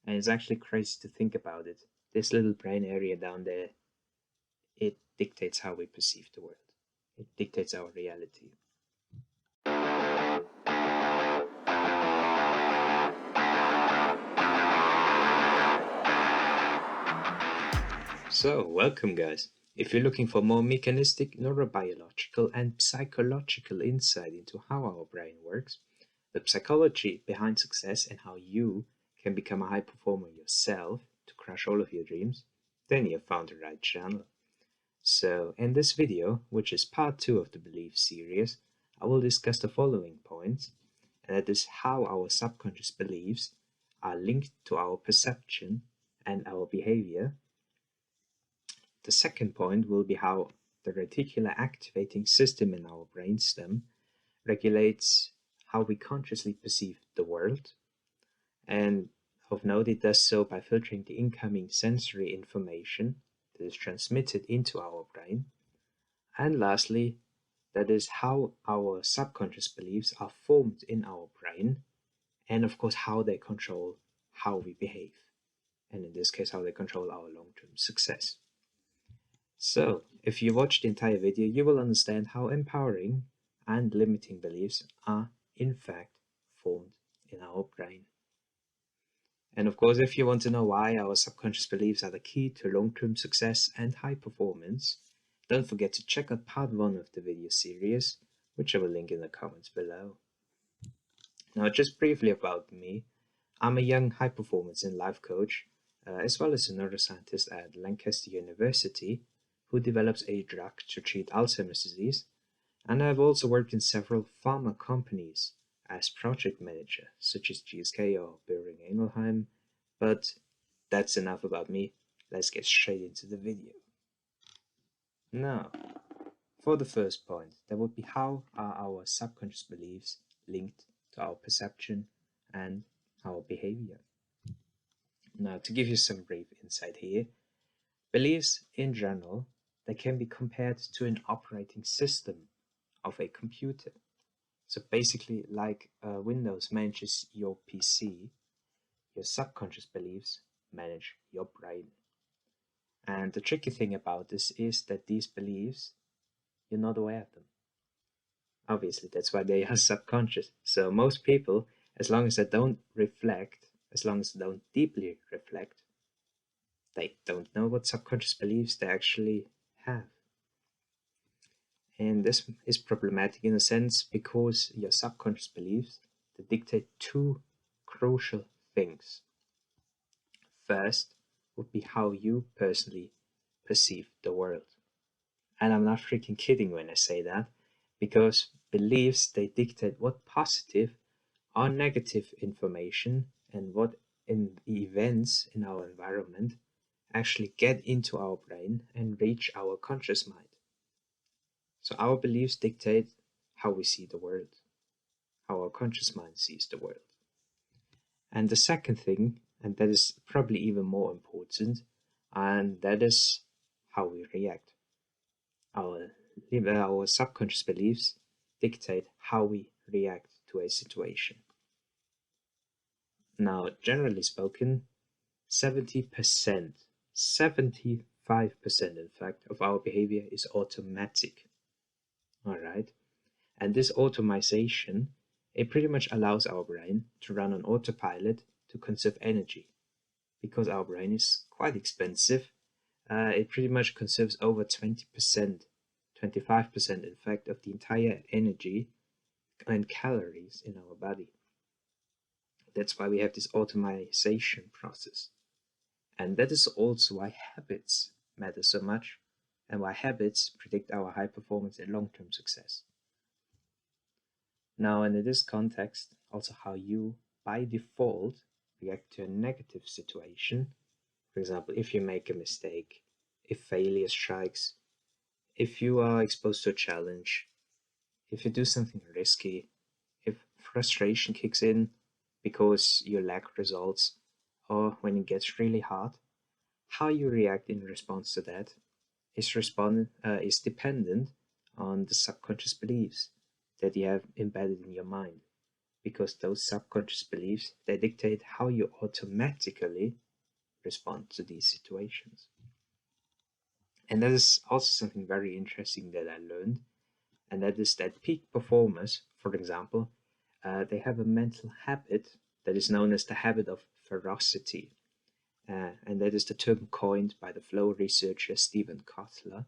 And it's actually crazy to think about it. This little brain area down there, it dictates how we perceive the world. It dictates our reality. So, welcome guys. If you're looking for more mechanistic, neurobiological and psychological insight into how our brain works, the psychology behind success and how you can become a high performer yourself to crush all of your dreams, then you've found the right channel. So, in this video, which is part 2 of the Belief series, I will discuss the following points, and that is how our subconscious beliefs are linked to our perception and our behavior. The second point will be how the reticular activating system in our brainstem regulates how we consciously perceive the world. And of note, it does so by filtering the incoming sensory information that is transmitted into our brain. And lastly, that is how our subconscious beliefs are formed in our brain, and of course, how they control how we behave. And in this case, how they control our long-term success. So, if you watch the entire video, you will understand how empowering and limiting beliefs are in fact formed in our brain. And of course, if you want to know why our subconscious beliefs are the key to long-term success and high performance, don't forget to check out part 1 of the video series, which I will link in the comments below. Now, just briefly about me, I'm a young high performance and life coach, as well as a neuroscientist at Lancaster University, who develops a drug to treat Alzheimer's disease, and I've also worked in several pharma companies as project manager, such as GSK or Boehringer Ingelheim, but that's enough about me. Let's get straight into the video. Now, for the first point, that would be how are our subconscious beliefs linked to our perception and our behavior. Now, to give you some brief insight here, beliefs in general, they can be compared to an operating system of a computer. So basically, like Windows manages your PC, your subconscious beliefs manage your brain. And the tricky thing about this is that these beliefs, you're not aware of them. Obviously, that's why they are subconscious. So most people, as long as they don't reflect, as long as they don't deeply reflect, they don't know what subconscious beliefs they actually have. And this is problematic in a sense because your subconscious beliefs they dictate two crucial things. First would be how you personally perceive the world. And I'm not freaking kidding when I say that, because beliefs they dictate what positive or negative information and what in events in our environment actually get into our brain and reach our conscious mind. So our beliefs dictate how we see the world, how our conscious mind sees the world. And the second thing, and that is probably even more important, and that is how we react. Our subconscious beliefs dictate how we react to a situation. Now, generally spoken, 70%, 75% in fact, of our behavior is automatic. Alright? And this automation, it pretty much allows our brain to run on autopilot to conserve energy. Because our brain is quite expensive, it pretty much conserves over 20%, 25% in fact, of the entire energy and calories in our body. That's why we have this automation process. And that is also why habits matter so much and why habits predict our high performance and long-term success. Now, and in this context, also how you, by default, react to a negative situation. For example, if you make a mistake, if failure strikes, if you are exposed to a challenge, if you do something risky, if frustration kicks in because you lack results, or when it gets really hard, how you react in response to that is dependent on the subconscious beliefs that you have embedded in your mind. because those subconscious beliefs, they dictate how you automatically respond to these situations. And that is also something very interesting that I learned, and that is that peak performers, for example, they have a mental habit that is known as the habit of ferocity. And that is the term coined by the flow researcher Stephen Kotler.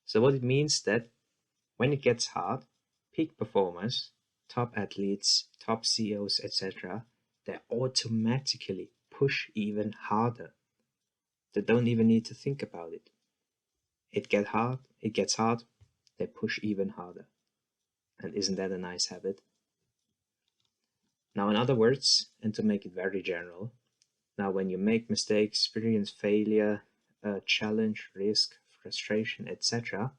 So what it means that when it gets hard, peak performers, top athletes, top CEOs, etc., they automatically push even harder. They don't even need to think about it. It gets hard, they push even harder. And isn't that a nice habit? Now, in other words, and to make it very general, now when you make mistakes, experience failure, challenge, risk, frustration, etc.,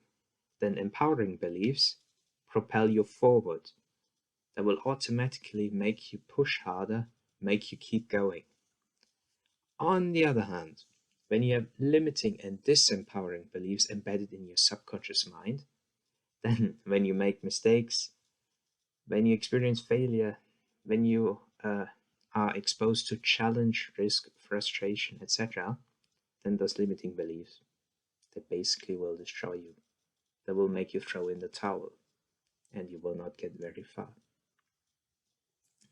then empowering beliefs propel you forward. They will automatically make you push harder, make you keep going. On the other hand, when you have limiting and disempowering beliefs embedded in your subconscious mind, then when you make mistakes, when you experience failure, when you are exposed to challenge, risk, frustration, etc., then those limiting beliefs, they basically will destroy you. They will make you throw in the towel, and you will not get very far.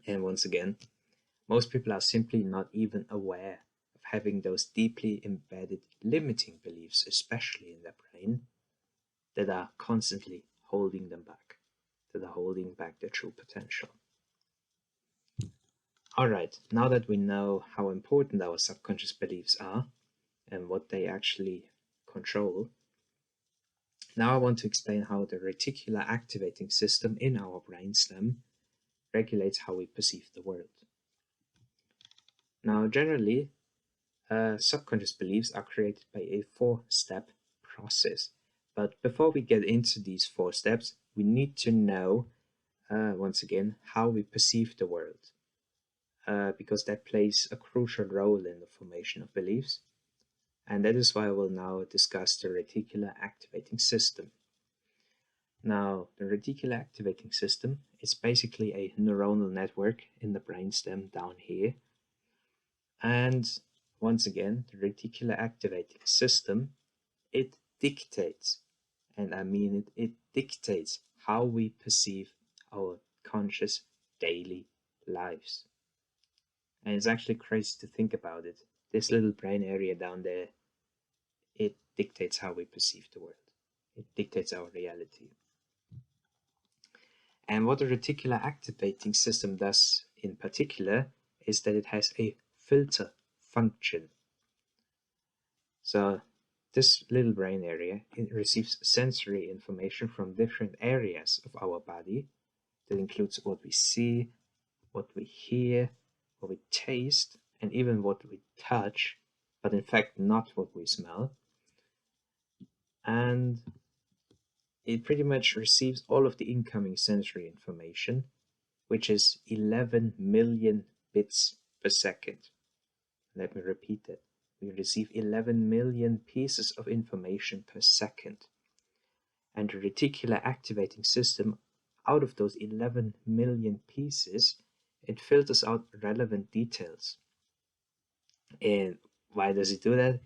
And once again, most people are simply not even aware of having those deeply embedded limiting beliefs, especially in their brain, that are constantly holding them back, that are holding back their true potential. Alright, now that we know how important our subconscious beliefs are and what they actually control, now I want to explain how the reticular activating system in our brainstem regulates how we perceive the world. Now, generally, subconscious beliefs are created by a 4-step process. But before we get into these 4 steps, we need to know, once again, how we perceive the world, because that plays a crucial role in the formation of beliefs. And that is why I will now discuss the reticular activating system. Now, the reticular activating system is basically a neuronal network in the brainstem down here. And once again, the reticular activating system, it dictates, and I mean it, it dictates how we perceive our conscious daily lives. And it's actually crazy to think about it. This little brain area down there, it dictates how we perceive the world. It dictates our reality. And what the reticular activating system does in particular is that it has a filter function. So this little brain area, it receives sensory information from different areas of our body. That includes what we see, what we hear, what we taste, and even what we touch, but in fact not what we smell. And it pretty much receives all of the incoming sensory information, which is 11 million bits per second. Let me repeat that. We receive 11 million pieces of information per second. And the reticular activating system, out of those 11 million pieces, it filters out relevant details. And why does it do that?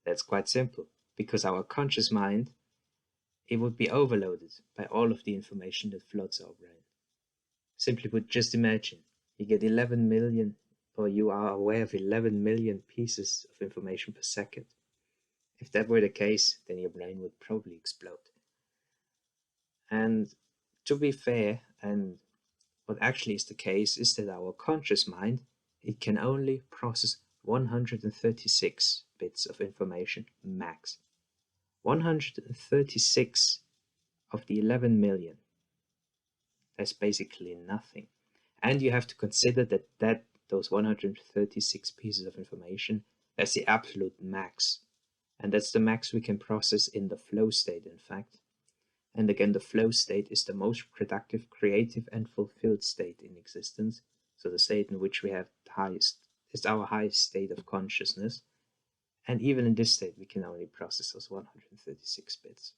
That's quite simple. Because our conscious mind, it would be overloaded by all of the information that floods our brain. Simply put, just imagine, you get 11 million, or you are aware of 11 million pieces of information per second. If that were the case, then your brain would probably explode. And to be fair, and what actually is the case, is that our conscious mind, it can only process 136 bits of information max. 136 of the 11 million. That's basically nothing. And you have to consider that those 136 pieces of information, that's the absolute max. And that's the max we can process in the flow state, in fact. And again, the flow state is the most productive, creative, and fulfilled state in existence. So the state in which we have the highest, it's our highest state of consciousness. And even in this state, we can only process those 136 bits.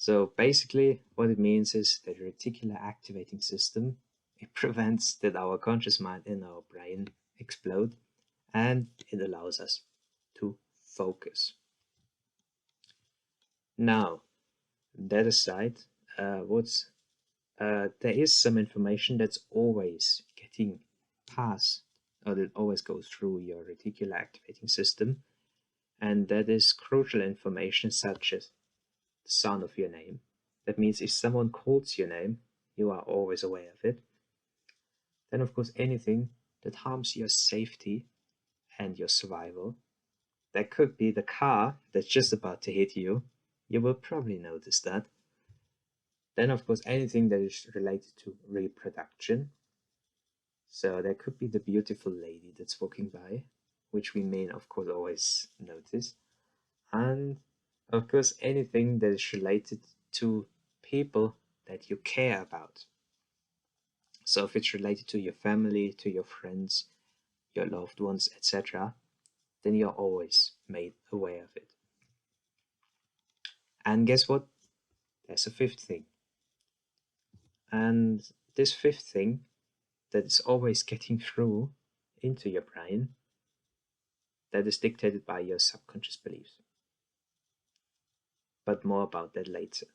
So basically what it means is that the reticular activating system, it prevents that our conscious mind and our brain explode, and it allows us to focus. Now, that aside, there is some information that's always getting past, or that always goes through your reticular activating system, and that is crucial information such as the sound of your name. That means if someone calls your name, you are always aware of it. Then, of course, anything that harms your safety and your survival. That could be the car that's just about to hit you. You will probably notice that. Then, of course, anything that is related to reproduction. So there could be the beautiful lady that's walking by, which we may, of course, always notice. And, of course, anything that is related to people that you care about. So if it's related to your family, to your friends, your loved ones, etc., then you're always made aware of it. And guess what? There's a fifth thing. And this fifth thing that is always getting through into your brain, that is dictated by your subconscious beliefs. But more about that later.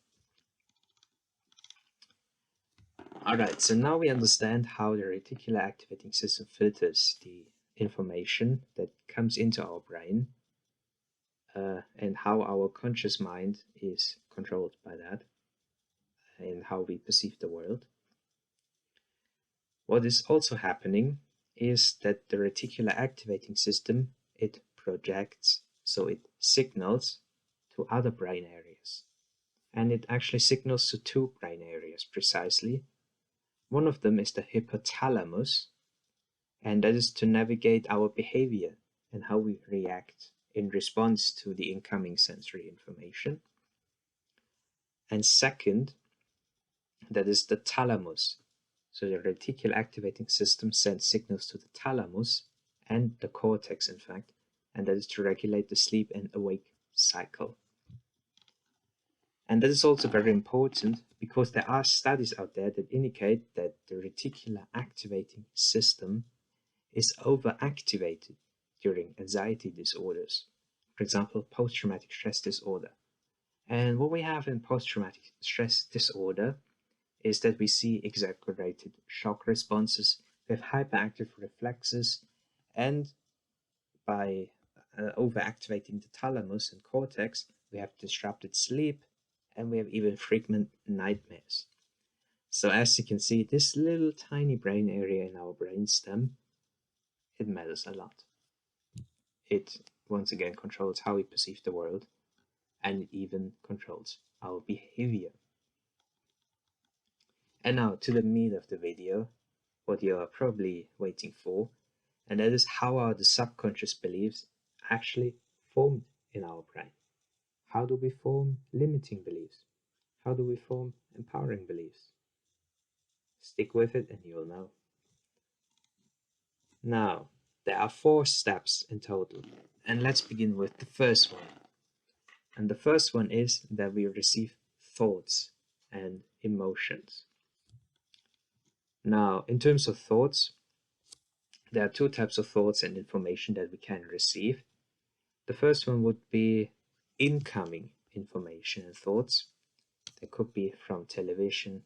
Alright, so now we understand how the reticular activating system filters the information that comes into our brain, and how our conscious mind is controlled by that, and how we perceive the world. What is also happening is that the reticular activating system, it projects, so it signals to other brain areas. And it actually signals to two brain areas precisely. One of them is the hypothalamus, and that is to navigate our behavior and how we react in response to the incoming sensory information. And second, that is the thalamus. So the reticular activating system sends signals to the thalamus and the cortex, in fact, and that is to regulate the sleep and awake cycle. And that is also very important because there are studies out there that indicate that the reticular activating system is overactivated during anxiety disorders, for example, post-traumatic stress disorder. And what we have in post-traumatic stress disorder is that we see exaggerated shock responses, we have hyperactive reflexes, and by overactivating the thalamus and cortex, we have disrupted sleep, and we have even frequent nightmares. So as you can see, this little tiny brain area in our brainstem, it matters a lot. It once again controls how we perceive the world, and it even controls our behavior. And now to the meat of the video, what you are probably waiting for, and that is how are the subconscious beliefs actually formed in our brain? How do we form limiting beliefs? How do we form empowering beliefs? Stick with it and you'll know. Now, there are 4 steps in total, and let's begin with the first one. And the first one is that we receive thoughts and emotions. Now, in terms of thoughts, there are 2 types of thoughts and information that we can receive. The first one would be incoming information and thoughts. They could be from television,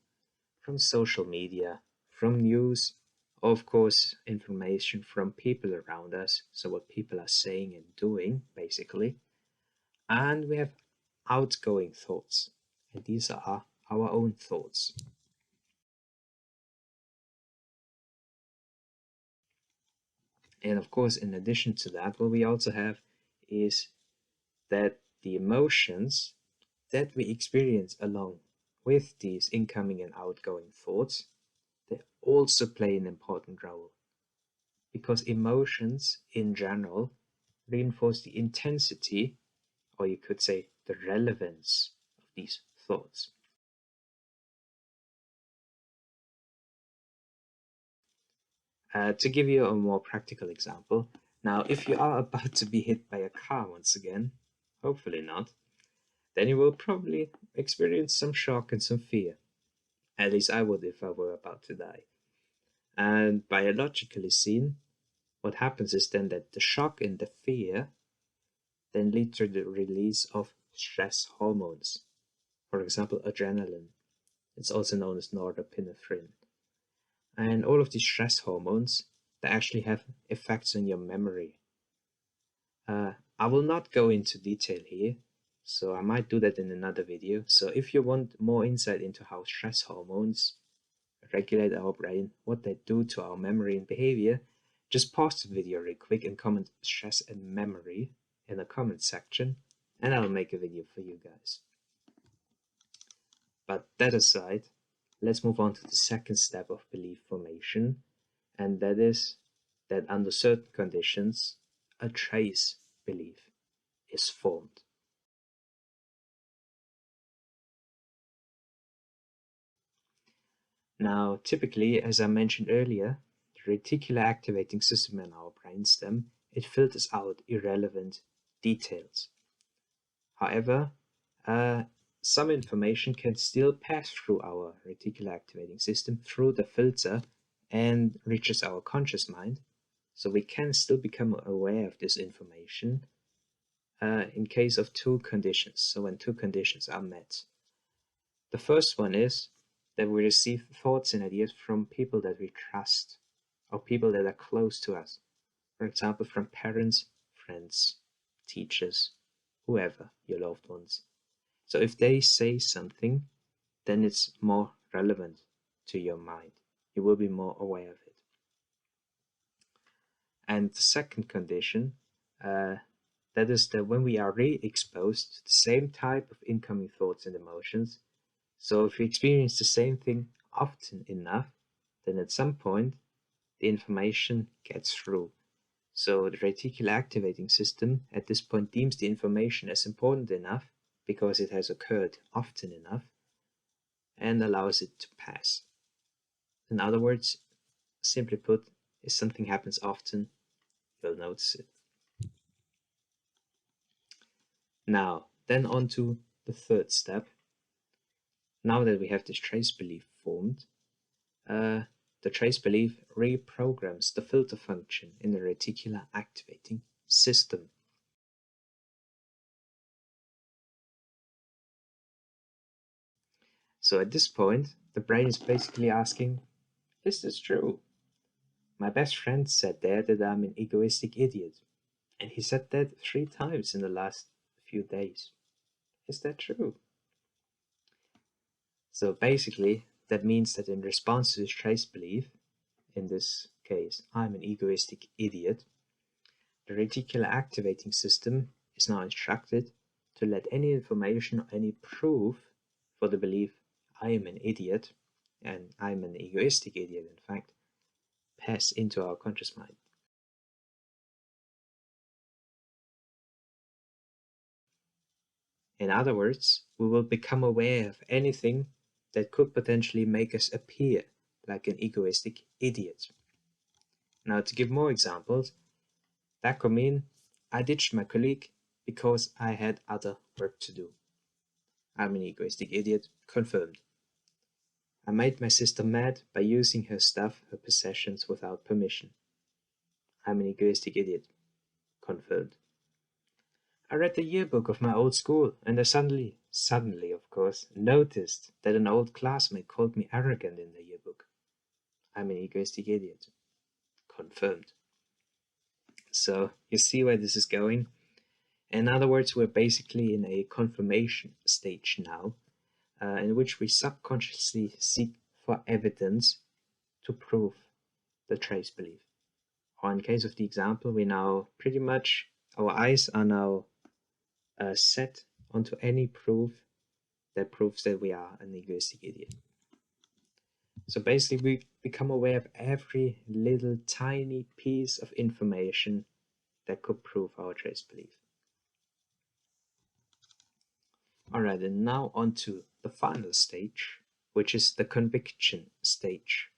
from social media, from news, or of course information from people around us, so what people are saying and doing basically. And we have outgoing thoughts, and these are our own thoughts. And of course, in addition to that, what we also have is that the emotions that we experience along with these incoming and outgoing thoughts, they also play an important role, because emotions in general reinforce the intensity, or you could say the relevance, of these thoughts. To give you a more practical example, now if you are about to be hit by a car once again, hopefully not, then you will probably experience some shock and some fear. At least I would if I were about to die. And biologically seen, what happens is then that the shock and the fear then lead to the release of stress hormones. For example, adrenaline. It's also known as norepinephrine. And all of these stress hormones, they actually have effects on your memory. I will not go into detail here, so I might do that in another video. So if you want more insight into how stress hormones regulate our brain, what they do to our memory and behavior, just pause the video real quick and comment stress and memory in the comment section, and I'll make a video for you guys. But that aside, let's move on to the second step of belief formation, and that is that under certain conditions, a trace belief is formed. Now, typically, as I mentioned earlier, the reticular activating system in our brainstem, it filters out irrelevant details. However, some information can still pass through our reticular activating system through the filter and reaches our conscious mind, so we can still become aware of this information in case of two conditions. So when two conditions are met. The first one is that we receive thoughts and ideas from people that we trust or people that are close to us. For example, from parents, friends, teachers, whoever, your loved ones. So if they say something, then it's more relevant to your mind. You will be more aware of it. And the second condition, that is that when we are re-exposed to the same type of incoming thoughts and emotions, so if we experience the same thing often enough, then at some point the information gets through. So the reticular activating system at this point deems the information as important enough because it has occurred often enough and allows it to pass. In other words, simply put, if something happens often, you'll notice it. Now, then on to the third step. Now that we have this trace belief formed, the trace belief reprograms the filter function in the reticular activating system. So at this point, the brain is basically asking, is this true? My best friend said there that I'm an egoistic idiot, and he said that 3 times in the last few days. Is that true? So basically, that means that in response to this trace belief, in this case, I'm an egoistic idiot, the reticular activating system is now instructed to let any information or any proof for the belief I am an idiot, and I'm an egoistic idiot in fact, pass into our conscious mind. In other words, we will become aware of anything that could potentially make us appear like an egoistic idiot. Now, to give more examples, that could mean I ditched my colleague because I had other work to do. I'm an egoistic idiot, confirmed. I made my sister mad by using her stuff, her possessions, without permission. I'm an egoistic idiot, confirmed. I read the yearbook of my old school, and I suddenly, of course, noticed that an old classmate called me arrogant in the yearbook. I'm an egoistic idiot. Confirmed. So, you see where this is going? In other words, we're basically in a confirmation stage now, in which we subconsciously seek for evidence to prove the trace belief. Or in case of the example, we now pretty much, our eyes are now set onto any proof that proves that we are an egoistic idiot. So basically, we become aware of every little tiny piece of information that could prove our trace belief. Alright, and now on to the final stage, which is the conviction stage.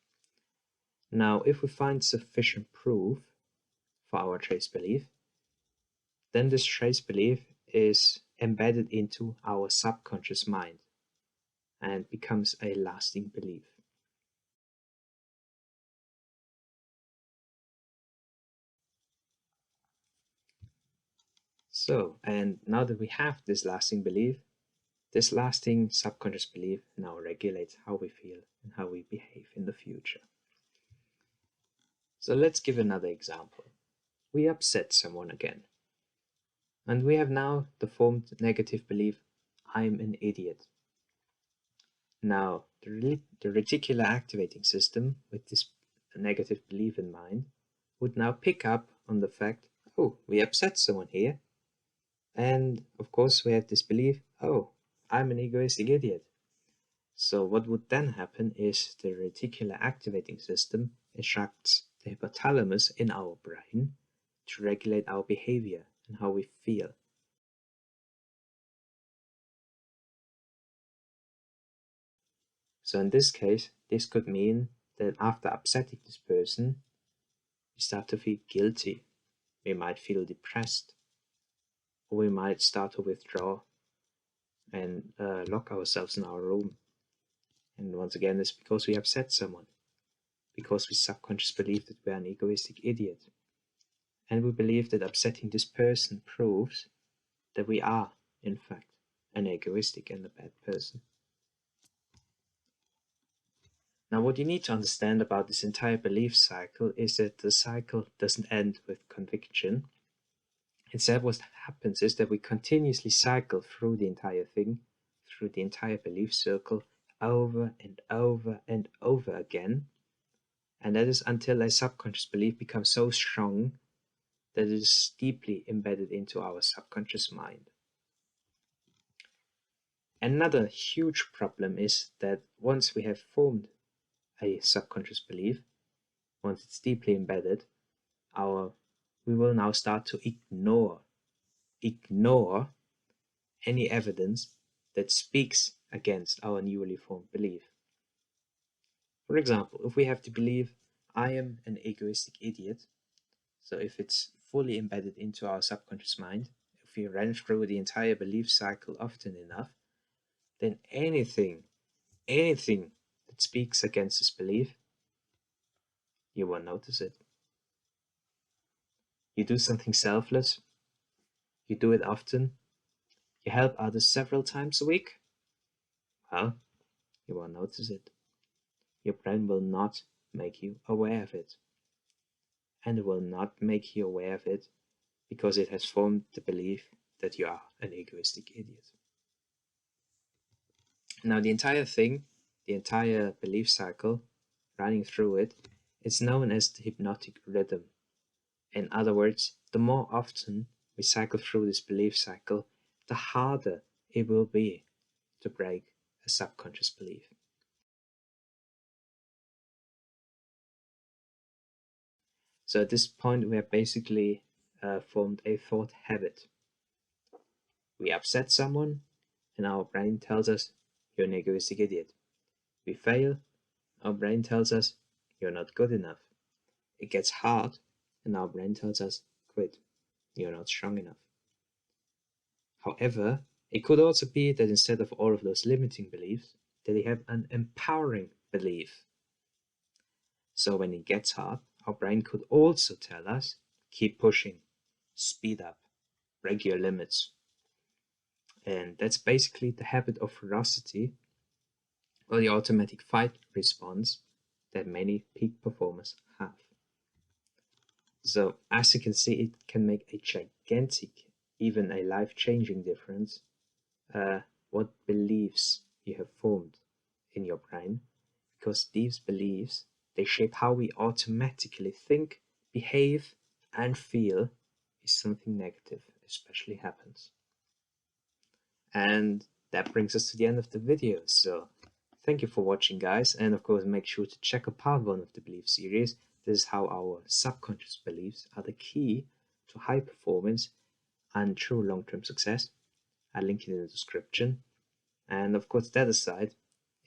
Now, if we find sufficient proof for our trace belief, then this trace belief is embedded into our subconscious mind, and becomes a lasting belief. So, and now that we have this lasting belief, this lasting subconscious belief now regulates how we feel and how we behave in the future. So let's give another example. We upset someone again, and we have now the formed negative belief, I'm an idiot. Now, the reticular activating system, with this negative belief in mind, would now pick up on the fact, oh, we upset someone here. And of course, we have this belief, oh, I'm an egoistic idiot. So what would then happen is the reticular activating system instructs the hypothalamus in our brain to regulate our behavior and how we feel. So in this case, this could mean that after upsetting this person, we start to feel guilty, we might feel depressed, or we might start to withdraw and lock ourselves in our room. And once again, it's because we upset someone, because we subconsciously believe that we are an egoistic idiot. And we believe that upsetting this person proves that we are, in fact, an egoistic and a bad person. Now, what you need to understand about this entire belief cycle is that the cycle doesn't end with conviction. Instead, what happens is that we continuously cycle through the entire thing, through the entire belief circle, over and over and over again. And that is until a subconscious belief becomes so strong that it is deeply embedded into our subconscious mind. Another huge problem is that once we have formed a subconscious belief, once it's deeply embedded, we will now start to ignore any evidence that speaks against our newly formed belief. For example, if we have to believe I am an egoistic idiot, so if it's fully embedded into our subconscious mind, if we run through the entire belief cycle often enough, then anything that speaks against this belief, you won't notice it. You do something selfless, you do it often, you help others several times a week, well, you won't notice it. Your brain will not make you aware of it. And it will not make you aware of it because it has formed the belief that you are an egoistic idiot. Now, the entire thing, the entire belief cycle, running through it, is known as the hypnotic rhythm. In other words, the more often we cycle through this belief cycle, the harder it will be to break a subconscious belief. So at this point, we have basically formed a thought habit. We upset someone, and our brain tells us, you're an egoistic idiot. We fail, our brain tells us, you're not good enough. It gets hard, and our brain tells us, quit, you're not strong enough. However, it could also be that instead of all of those limiting beliefs, that they have an empowering belief. So when it gets hard, our brain could also tell us, keep pushing, speed up, break your limits. And that's basically the habit of ferocity, or the automatic fight response that many peak performers have. So as you can see, it can make a gigantic, even a life-changing difference what beliefs you have formed in your brain, because these beliefs, they shape how we automatically think, behave, and feel if something negative especially happens. And that brings us to the end of the video. So thank you for watching, guys, and of course make sure to check out part 1 of the belief series. This is how our subconscious beliefs are the key to high performance and true long-term success. I'll link it in the description. And of course, that aside,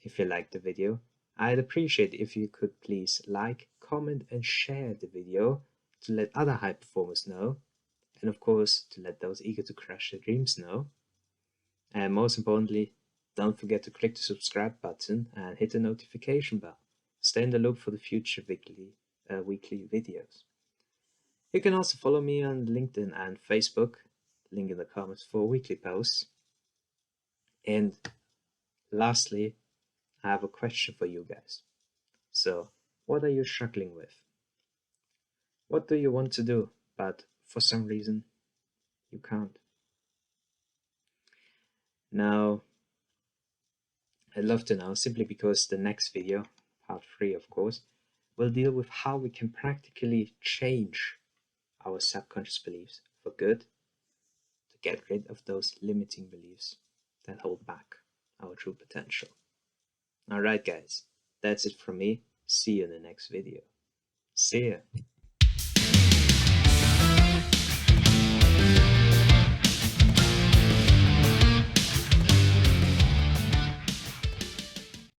if you liked the video, I'd appreciate if you could please like, comment, and share the video to let other high performers know, and of course to let those eager to crush their dreams know. And most importantly, Don't forget to click the subscribe button and hit the notification bell. Stay in the loop for the future weekly videos. You can also follow me on LinkedIn and Facebook, link in the comments for weekly posts. And lastly, I have a question for you guys. So, what are you struggling with? What do you want to do, but for some reason you can't? Now, I'd love to know, simply because the next video, part 3 of course, will deal with how we can practically change our subconscious beliefs for good to get rid of those limiting beliefs that hold back our true potential. Alright guys, that's it from me. See you in the next video. See ya.